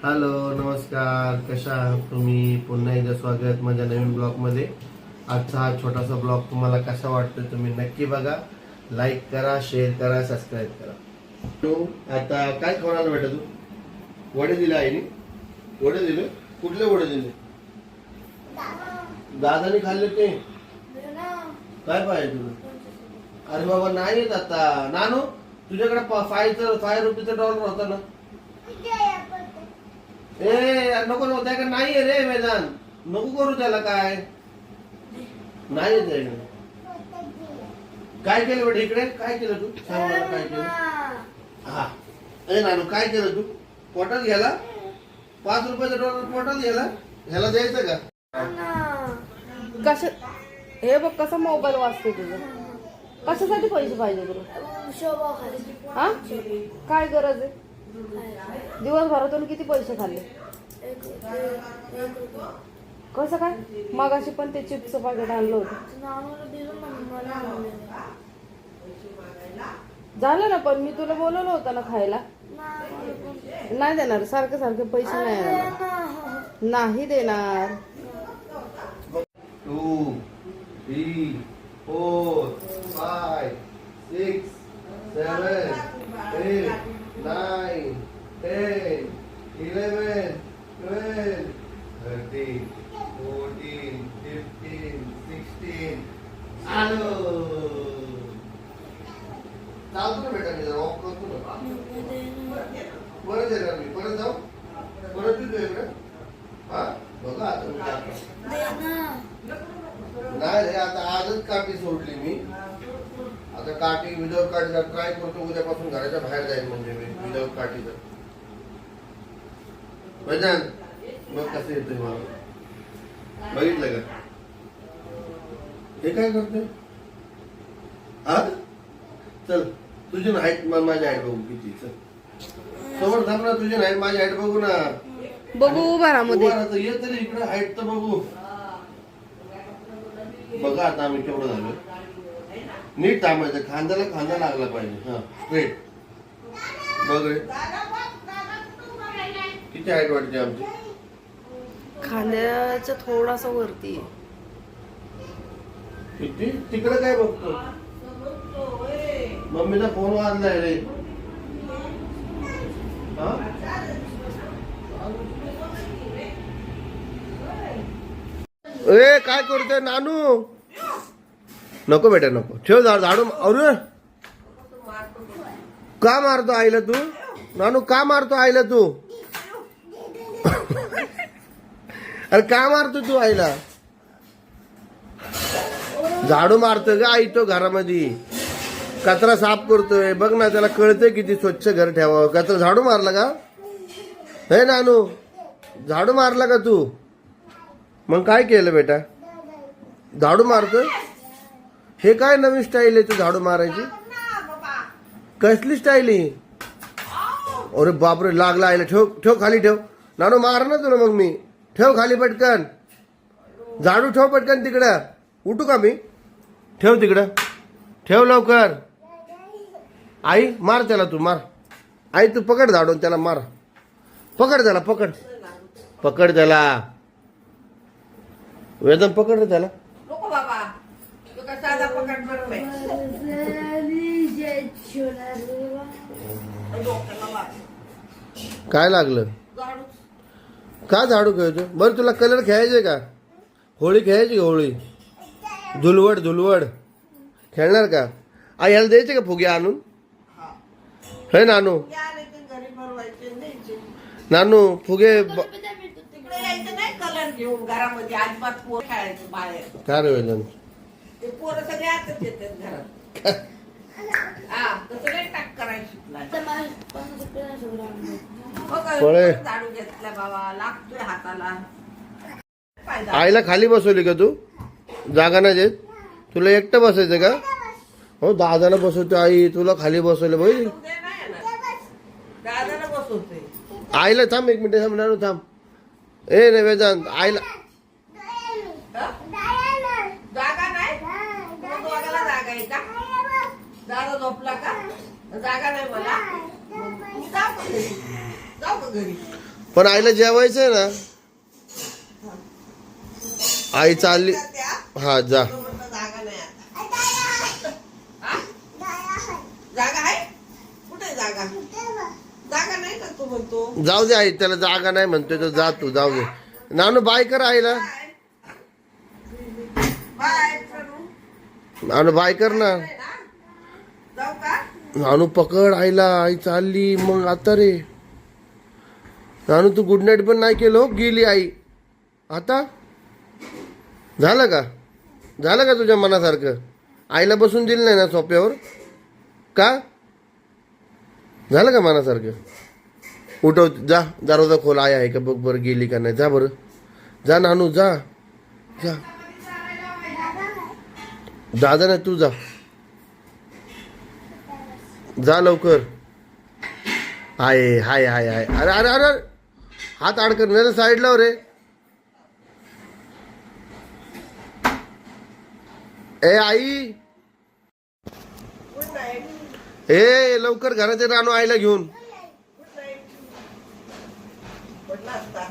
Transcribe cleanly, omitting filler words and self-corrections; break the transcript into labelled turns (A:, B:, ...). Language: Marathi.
A: हॅलो नमस्कार, कशा आहात तुम्ही? पुन्हा एकदा स्वागत माझ्या नवीन ब्लॉगमध्ये. आजचा हा छोटासा ब्लॉग तुम्हाला कसा वाटतो तुम्ही नक्की बघा. लाईक करा, शेअर करा, सबस्क्राईब करा. तू आता काय कोणाला भेटा तू वडे दिले आईने? वडे दिले? कुठले वडे दिले? दादाने खाल्ले ते? काय पाहिजे तुला? अरे बाबा नाही येत आता. नानू तुझ्याकडे $5 होता ना? ए नको नको, त्याकडे नाहीये रे मैदान. नको करू त्याला. काय नाही येत? काय केलं बेटा इकडे? काय केलं तू? सांग मला काय केलं. हा ए नानू काय केलं तू? पोटात गेला? $5 पोटात गेला? ह्याला द्यायचं का?
B: कशा हे बघ कसा मोबाईल वाचते तुझं. कशासाठी पैसे पाहिजे तुला? हा काय गरज आहे? दिवसभरातून किती पैसे खाल्ले? कसं काय? मगाशी पण ते चिप्सचं पाकिट आणलं होतं. झालं ना, पण मी तुला बोलवलं होतं ना खायला. नाही देणार. सारखे सारखे पैसे नाही देणार. नाही देणार.
A: 2 3 4 5 6 7 8 9 10 11 12 13 14 15 16 चालू चालतो ना बेटा. मी जरा वॉक करतो ना. परत येणार मी. परत जाऊ. परत येतो इकडे. हा बघा आता नाही रे, आता आजच काठी सोडली मी. आता काठी विदाऊट काठीचा ट्राय करतो. उद्यापासून घराच्या बाहेर जाईल म्हणजे मी विदाऊट काठीचा. मैदान मग कसं येतोय मला बघितलं का? हे काय करते? हा चल तुझी हाईट माझी हाईट बघू किती. चल समोर थांब ना. तुझी हाईट माझी हाईट बघू ना.
B: बघू उभारामध्ये
A: ये तरी इकडे हाईट तर बघू. बघा आता आम्ही केवढं झालो. नीट थांबायचं. खांद्याला खांदा लागला पाहिजे. हा स्ट्रेट बघ रे. किती हाईट वाटते आमची?
B: खांद्याच्या थोडासा वरती.
A: किती? तिकडे काय बघतो? मम्मीचा फोन वाजलाय रे. हा ए काय करतोय नानू? नको बेटा नको. ठेव झाडू. अरे का मारतो आईला तू? नानू का मारतो आईला तू? अरे का मारतो तू आईला? झाडू मारतोय का आई? तो घरामध्ये कचरा साफ करतोय. बघ ना, त्याला कळतंय किती स्वच्छ घर ठेवावं. कचरा झाडू मारला का? हे नानू झाडू मारला का तू? मग काय केलं बेटा? झाडू मारतोय? हे काय नवीन स्टाईल आहे तू झाडू मारायची? कसली स्टाईल आहे? अरे बापरे लागला आईला. ठेव ठेव खाली ठेव. नानू मार ना तुला. मग मी ठेव खाली पटकन. झाडू ठेव पटकन तिकडं. उठू का मी? ठेव तिकडं. ठेव लवकर. आई मार त्याला. तू मार. आई तू पकड झाडून त्याला मार. पकड त्याला. पकड पकड त्याला. वेदन पकड रे त्याला.
C: नको बाबा, तुका साधा पकड बरोबर.
A: काय लागलं? का झाडू खेळतो? बरं तुला कलर खेळायचे का? होळी खेळायची का? होळी धुलवड धुलवड खेळणार का? आई ह्याला द्यायचे का फुगे आणून? हे नानू नानू फुगे
C: यायचं नाही कलर घेऊन घरामध्ये. अजिबात पोर खेळायचं बाहेर.
A: काय रे वेदन?
C: ते पोरं सगळे आतच येतात घरात. हा तसं नाही टाक करायला शिकला. झाडू घेतला बाबा. लागतोय हाताला.
A: आईला खाली बसवली का तू? जागा नाही देत? तुला एकटं बसायचं का? हो दादाला बसवते आई. तुला खाली बसवलं बाई.
C: दादाला बसवतोय.
A: आईला थांब एक मिनिट. थांब नानू थांब. ए नाही वेदांत आईला
C: जागा नाही. दोघाला जागा आहे का? दादा झोपला का? जागा नाही मला. जाऊ का घरी?
A: पण आईला जेवायचंय ना. आई चालली. हा जा.
C: जागा नाही आता. हा? जागा आहे कुठे जागा जागा नाही का तू म्हणतो.
A: जाऊ दे आई, त्याला जागा नाही म्हणतोय तो, जा तू, जाऊ दे. नानू बाय कर आईला.
C: बाय करू.
A: नानू बाय कर ना.
C: जाऊ का.
A: नानू पकड आईला, आई चालली. मग आता रे नानू तू गुड नाईट पण नाही केलं हो. गेली आई. आता झालं का, झालं का तुझ्या मनासारखं. आईला बसून दिलं नाही ना सोप्यावर का, झालं का मनासारखं. उठव जा, दरवाजा खोल. आई आहे का बघ बरं, गेली का नाही. जा बरं, जा नानू जा जा. दादा नाही तू जा, जा लवकर. आहे हाय हाय हाय. अरे अरे अरे हात अडकत नाही साईडला रे. ए आई,
C: गुड नाईट.
A: ए लवकर घरात ये नानू आईला घेऊन.
C: Good night. पडला असता.